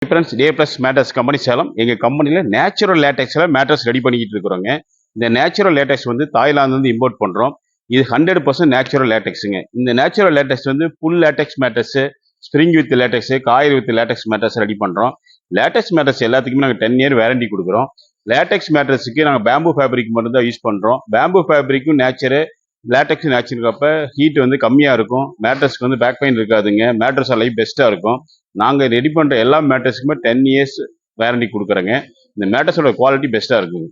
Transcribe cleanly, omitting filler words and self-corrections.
Friends, டே plus matters company Salem. எங்கள் கம்பெனியில் natural லேட்டெக்ஸில் matters ready பண்ணிக்கிட்டு இருக்கிறோங்க. இந்த நேச்சுரல் லேட்டெக்ஸ் வந்து தாய்லாந்துலேருந்து இம்போர்ட் பண்ணுறோம். இது 100% நேச்சுரல் லேட்டெக்ஸுங்க. இந்த நேச்சுரல் லேட்டெக்ஸ் வந்து full latex mattress, spring with latex, coil with latex mattress ready பண்ணுறோம். லேட்டெக்ஸ் மேட்டர்ஸ் எல்லாத்துக்குமே நாங்கள் 10 இயர் வேரண்டி கொடுக்குறோம். லேட்டெக்ஸ் மேட்டர்ஸுக்கு நாங்கள் பேம்பு ஃபேப்ரிக் மட்டும் தான் யூஸ் பண்ணுறோம். பேம்பு ஃபேப்ரிக்கும் நேச்சரு, லேட்டெக்ஸ் நேச்சுரல்கிறப்ப ஹீட் வந்து கம்மியாக இருக்கும். மேட்டர்ஸ்க்கு வந்து பேக் பெயின் இருக்காதுங்க. மேட்டர்ஸ் லைஃப் பெஸ்ட்டாக இருக்கும். நாங்கள் ரெடி பண்ணுற எல்லா மேட்டர்ஸுக்குமே 10 இயர்ஸ் வேரண்டி கொடுக்குறோங்க. இந்த மேட்டர்ஸோட குவாலிட்டி பெஸ்ட்டாக இருக்குங்க.